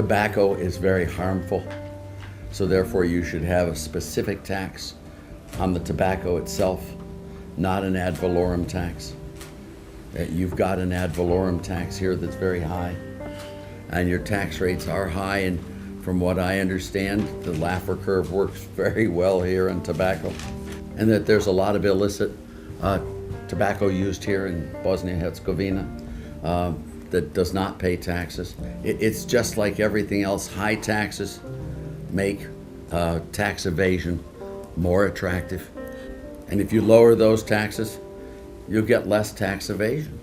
Tobacco is very harmful, so therefore you should have a specific tax on the tobacco itself, not an ad valorem tax. You've got an ad valorem tax here that's very high, and your tax rates are high, and from what I understand, the Laffer curve works very well here in tobacco, and that there's a lot of illicit tobacco used here in Bosnia-Herzegovina that does not pay taxes. It's just like everything else. High taxes make tax evasion more attractive. And if you lower those taxes, you'll get less tax evasion.